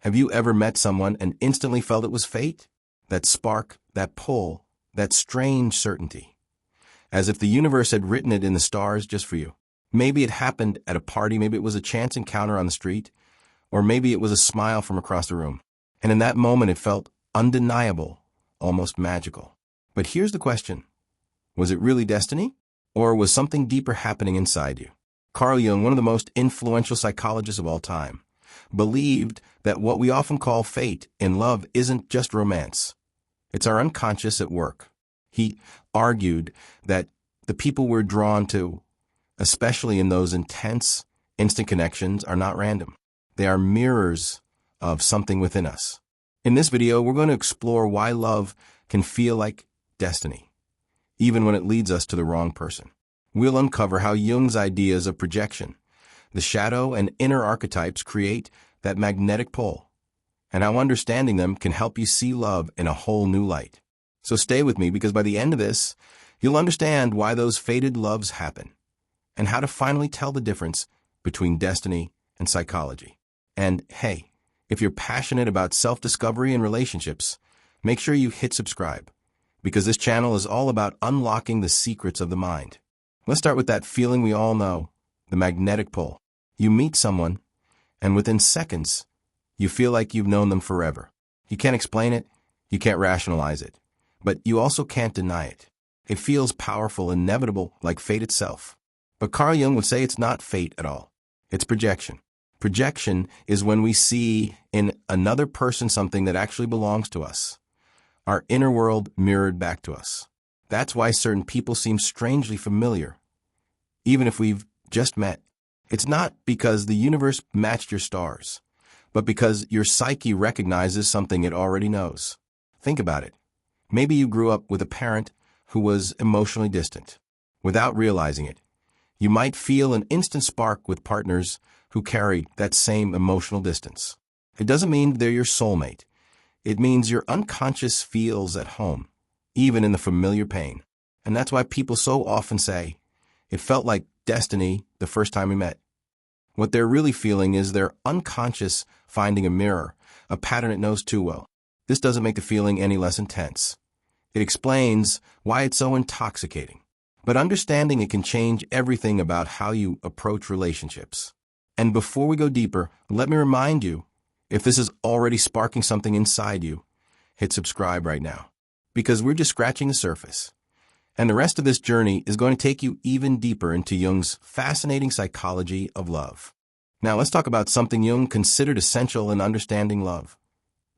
Have you ever met someone and instantly felt it was fate? That spark, that pull, that strange certainty. As if the universe had written it in the stars just for you. Maybe it happened at a party, maybe it was a chance encounter on the street, or maybe it was a smile from across the room. And in that moment it felt undeniable, almost magical. But here's the question. Was it really destiny? Or was something deeper happening inside you? Carl Jung, one of the most influential psychologists of all time, believed that what we often call fate in love isn't just romance. It's our unconscious at work. He argued that the people we're drawn to, especially in those intense, instant connections, are not random. They are mirrors of something within us. In this video, we're going to explore why love can feel like destiny, even when it leads us to the wrong person. We'll uncover how Jung's ideas of projection, the shadow and inner archetypes create that magnetic pull, and how understanding them can help you see love in a whole new light. So stay with me, because by the end of this, you'll understand why those fated loves happen, and how to finally tell the difference between destiny and psychology. And hey, if you're passionate about self-discovery and relationships, make sure you hit subscribe, because this channel is all about unlocking the secrets of the mind. Let's start with that feeling we all know, the magnetic pull. You meet someone, and within seconds, you feel like you've known them forever. You can't explain it, you can't rationalize it, but you also can't deny it. It feels powerful, inevitable, like fate itself. But Carl Jung would say it's not fate at all. It's projection. Projection is when we see in another person something that actually belongs to us, our inner world mirrored back to us. That's why certain people seem strangely familiar, even if we've just met. It's not because the universe matched your stars, but because your psyche recognizes something it already knows. Think about it. Maybe you grew up with a parent who was emotionally distant. Without realizing it, you might feel an instant spark with partners who carry that same emotional distance. It doesn't mean they're your soulmate. It means your unconscious feels at home, even in the familiar pain. And that's why people so often say, it felt like destiny the first time we met. What they're really feeling is their unconscious finding a mirror, a pattern it knows too well. This doesn't make the feeling any less intense. It explains why it's so intoxicating. But understanding it can change everything about how you approach relationships. And before we go deeper, let me remind you, if this is already sparking something inside you, hit subscribe right now, because we're just scratching the surface. And the rest of this journey is going to take you even deeper into Jung's fascinating psychology of love. Now let's talk about something Jung considered essential in understanding love,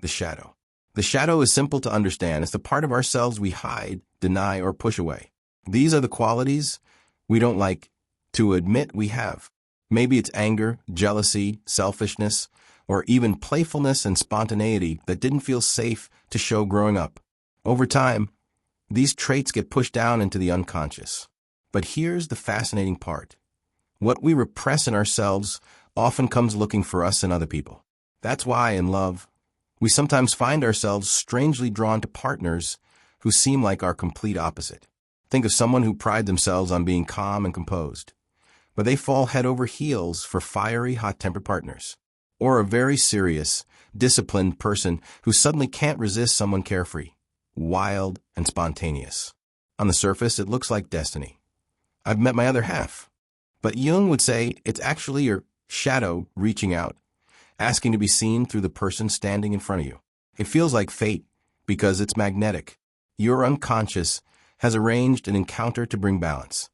the shadow. The shadow is simple to understand. It's the part of ourselves we hide, deny, or push away. These are the qualities we don't like to admit we have. Maybe it's anger, jealousy, selfishness, or even playfulness and spontaneity that didn't feel safe to show growing up. Over time, these traits get pushed down into the unconscious. But here's the fascinating part. What we repress in ourselves often comes looking for us in other people. That's why, in love, we sometimes find ourselves strangely drawn to partners who seem like our complete opposite. Think of someone who prides themselves on being calm and composed, but they fall head over heels for fiery, hot-tempered partners. Or a very serious, disciplined person who suddenly can't resist someone carefree, wild, and spontaneous. On the surface, it looks like destiny. I've met my other half. But Jung would say it's actually your shadow reaching out, asking to be seen through the person standing in front of you. It feels like fate because it's magnetic. Your unconscious has arranged an encounter to bring balance,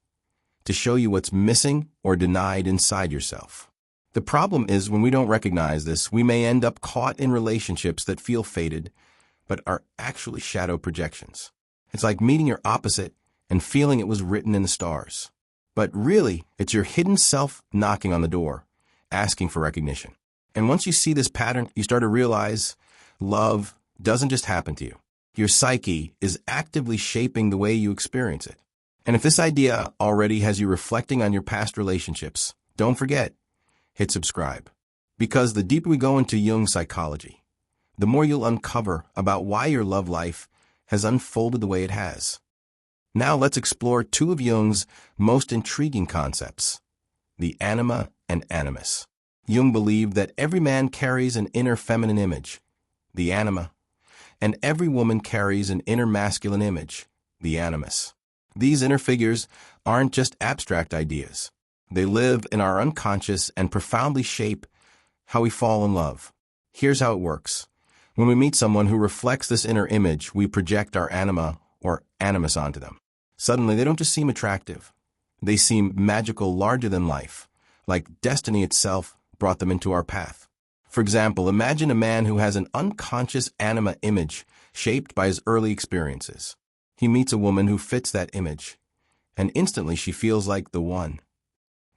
to show you what's missing or denied inside yourself. The problem is when we don't recognize this, we may end up caught in relationships that feel fated, but are actually shadow projections. It's like meeting your opposite and feeling it was written in the stars. But really, it's your hidden self knocking on the door, asking for recognition. And once you see this pattern, you start to realize love doesn't just happen to you. Your psyche is actively shaping the way you experience it. And if this idea already has you reflecting on your past relationships, don't forget, hit subscribe. Because the deeper we go into Jung's psychology, the more you'll uncover about why your love life has unfolded the way it has. Now let's explore two of Jung's most intriguing concepts, the anima and animus. Jung believed that every man carries an inner feminine image, the anima, and every woman carries an inner masculine image, the animus. These inner figures aren't just abstract ideas. They live in our unconscious and profoundly shape how we fall in love. Here's how it works. When we meet someone who reflects this inner image, we project our anima or animus onto them. Suddenly, they don't just seem attractive. They seem magical, larger than life, like destiny itself brought them into our path. For example, imagine a man who has an unconscious anima image shaped by his early experiences. He meets a woman who fits that image, and instantly she feels like the one.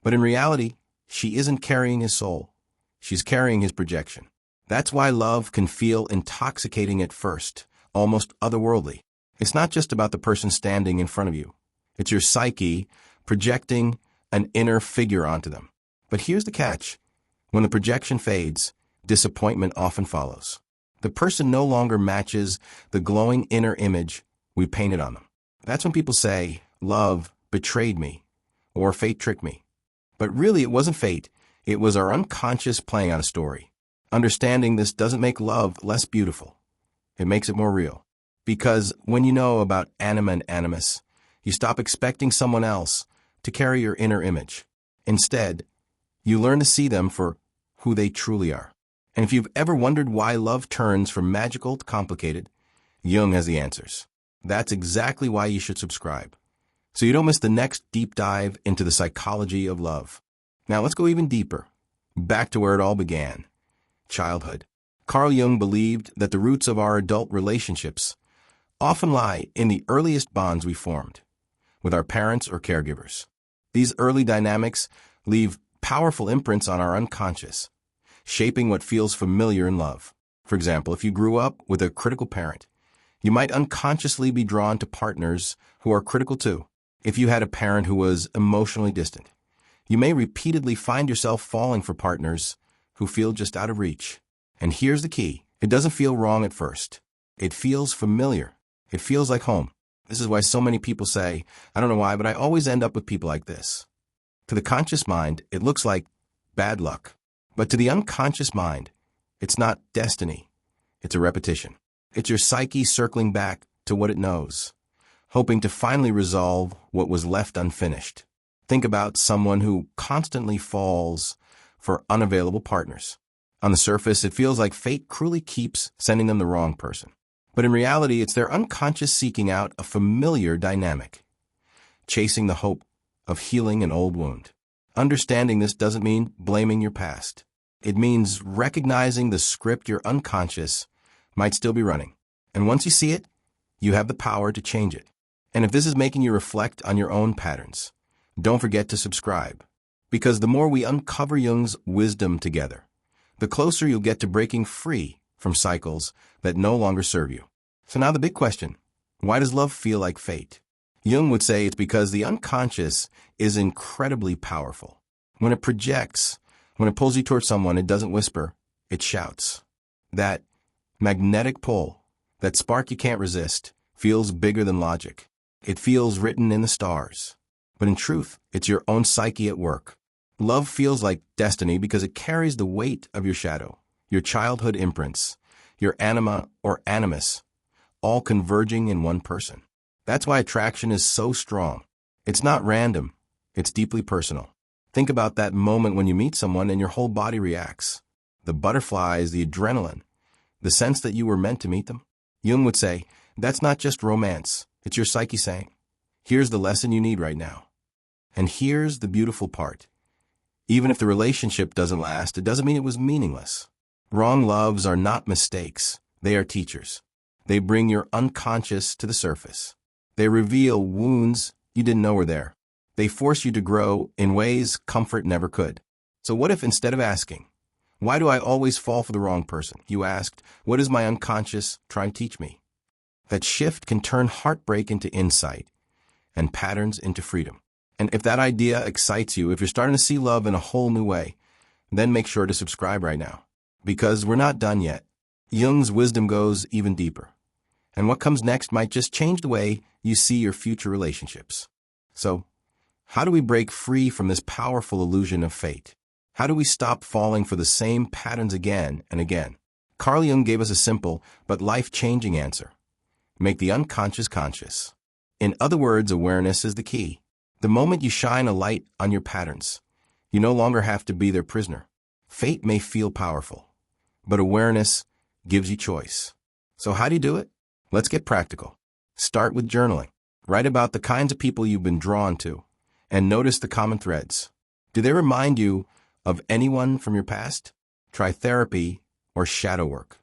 But in reality, she isn't carrying his soul. She's carrying his projection. That's why love can feel intoxicating at first, almost otherworldly. It's not just about the person standing in front of you. It's your psyche projecting an inner figure onto them. But here's the catch. When the projection fades, disappointment often follows. The person no longer matches the glowing inner image we painted on them. That's when people say, love betrayed me, or fate tricked me. But really, it wasn't fate. It was our unconscious playing out a story. Understanding this doesn't make love less beautiful. It makes it more real. Because when you know about anima and animus, you stop expecting someone else to carry your inner image. Instead, you learn to see them for who they truly are. And if you've ever wondered why love turns from magical to complicated, Jung has the answers. That's exactly why you should subscribe, so you don't miss the next deep dive into the psychology of love. Now let's go even deeper, back to where it all began, childhood. Carl Jung believed that the roots of our adult relationships often lie in the earliest bonds we formed with our parents or caregivers. These early dynamics leave powerful imprints on our unconscious, shaping what feels familiar in love. For example, if you grew up with a critical parent, you might unconsciously be drawn to partners who are critical too. If you had a parent who was emotionally distant, you may repeatedly find yourself falling for partners who feel just out of reach. And here's the key. It doesn't feel wrong at first. It feels familiar. It feels like home. This is why so many people say, I don't know why, but I always end up with people like this. To the conscious mind, it looks like bad luck. But to the unconscious mind, it's not destiny. It's a repetition. It's your psyche circling back to what it knows, hoping to finally resolve what was left unfinished. Think about someone who constantly falls for unavailable partners. On the surface, it feels like fate cruelly keeps sending them the wrong person. But in reality, it's their unconscious seeking out a familiar dynamic, chasing the hope of healing an old wound. Understanding this doesn't mean blaming your past. It means recognizing the script your unconscious might still be running. And once you see it, you have the power to change it. And if this is making you reflect on your own patterns, don't forget to subscribe. Because the more we uncover Jung's wisdom together, the closer you'll get to breaking free from cycles that no longer serve you. So now the big question, why does love feel like fate? Jung would say it's because the unconscious is incredibly powerful. When it projects, when it pulls you towards someone, it doesn't whisper, it shouts. That magnetic pull, that spark you can't resist, feels bigger than logic. It feels written in the stars. But in truth, it's your own psyche at work. Love feels like destiny because it carries the weight of your shadow, your childhood imprints, your anima or animus, all converging in one person. That's why attraction is so strong. It's not random. It's deeply personal. Think about that moment when you meet someone and your whole body reacts. The butterflies, the adrenaline, the sense that you were meant to meet them. Jung would say, that's not just romance. It's your psyche saying, here's the lesson you need right now. And here's the beautiful part. Even if the relationship doesn't last, it doesn't mean it was meaningless. Wrong loves are not mistakes. They are teachers. They bring your unconscious to the surface. They reveal wounds you didn't know were there. They force you to grow in ways comfort never could. So what if instead of asking, why do I always fall for the wrong person? You asked, what is my unconscious trying to teach me? That shift can turn heartbreak into insight and patterns into freedom. And if that idea excites you, if you're starting to see love in a whole new way, then make sure to subscribe right now. Because we're not done yet. Jung's wisdom goes even deeper. And what comes next might just change the way you see your future relationships. So, how do we break free from this powerful illusion of fate? How do we stop falling for the same patterns again and again? Carl Jung gave us a simple but life-changing answer. Make the unconscious conscious. In other words, awareness is the key. The moment you shine a light on your patterns, you no longer have to be their prisoner. Fate may feel powerful, but awareness gives you choice. So how do you do it? Let's get practical. Start with journaling. Write about the kinds of people you've been drawn to, and notice the common threads. Do they remind you of anyone from your past? Try therapy or shadow work,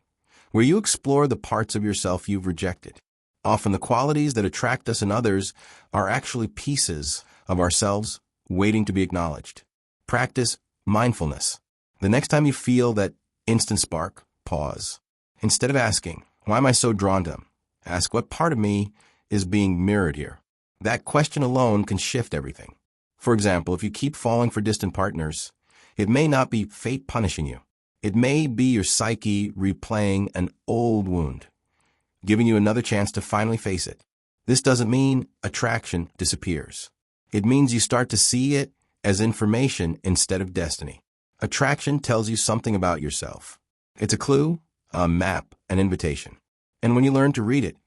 where you explore the parts of yourself you've rejected. Often the qualities that attract us in others are actually pieces of ourselves waiting to be acknowledged. Practice mindfulness. The next time you feel that instant spark, pause. Instead of asking, why am I so drawn to them? Ask, what part of me is being mirrored here? That question alone can shift everything. For example, if you keep falling for distant partners, it may not be fate punishing you. It may be your psyche replaying an old wound, giving you another chance to finally face it. This doesn't mean attraction disappears. It means you start to see it as information instead of destiny. Attraction tells you something about yourself. It's a clue, a map, an invitation. And when you learn to read it,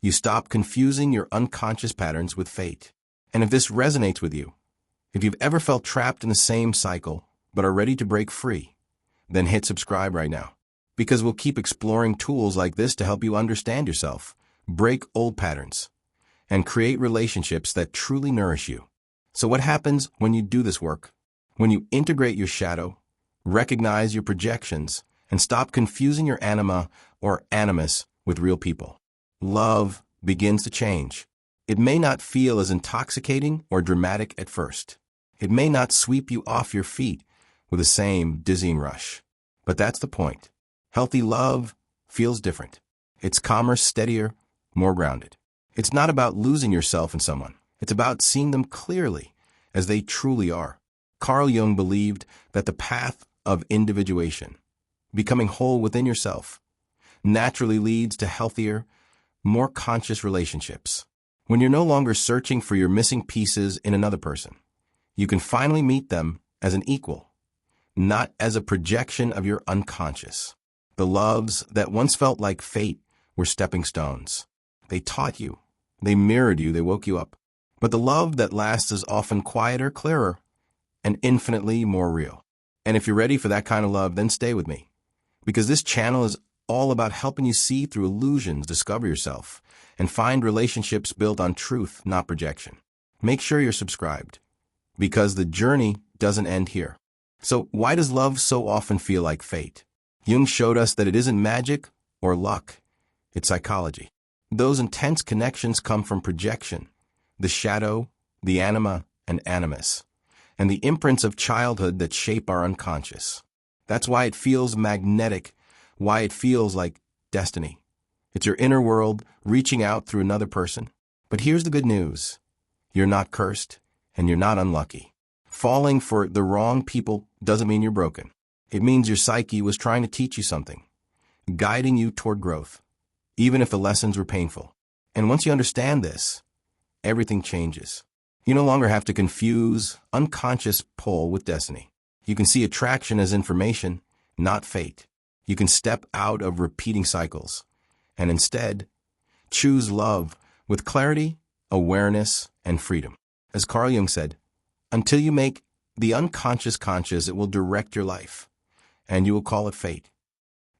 you stop confusing your unconscious patterns with fate. And if this resonates with you, if you've ever felt trapped in the same cycle but are ready to break free, then hit subscribe right now. Because we'll keep exploring tools like this to help you understand yourself, break old patterns, and create relationships that truly nourish you. So what happens when you do this work? When you integrate your shadow, recognize your projections, and stop confusing your anima or animus with real people, love begins to change. It may not feel as intoxicating or dramatic at first. It may not sweep you off your feet with the same dizzying rush. But that's the point. Healthy love feels different. It's calmer, steadier, more grounded. It's not about losing yourself in someone. It's about seeing them clearly as they truly are. Carl Jung believed that the path of individuation, becoming whole within yourself, naturally leads to healthier, more conscious relationships. When you're no longer searching for your missing pieces in another person, you can finally meet them as an equal, not as a projection of your unconscious. The loves that once felt like fate were stepping stones. They taught you, they mirrored you, they woke you up. But the love that lasts is often quieter, clearer, and infinitely more real. And if you're ready for that kind of love, then stay with me. Because this channel is all about helping you see through illusions, discover yourself, and find relationships built on truth, not projection. Make sure you're subscribed, because the journey doesn't end here. So why does love so often feel like fate? Jung showed us that it isn't magic or luck, it's psychology. Those intense connections come from projection, the shadow, the anima, and animus, and the imprints of childhood that shape our unconscious. That's why it feels magnetic, why it feels like destiny. It's your inner world reaching out through another person. But here's the good news. You're not cursed, and you're not unlucky. Falling for the wrong people doesn't mean you're broken. It means your psyche was trying to teach you something, guiding you toward growth, even if the lessons were painful. And once you understand this, everything changes. You no longer have to confuse unconscious pull with destiny. You can see attraction as information, not fate. You can step out of repeating cycles and instead choose love with clarity, awareness, and freedom. As Carl Jung said, until you make the unconscious conscious, it will direct your life, and you will call it fate.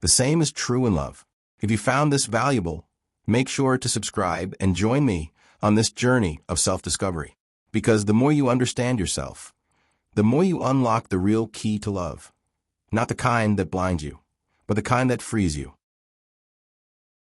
The same is true in love. If you found this valuable, make sure to subscribe and join me on this journey of self-discovery. Because the more you understand yourself, the more you unlock the real key to love. Not the kind that blinds you, but the kind that frees you.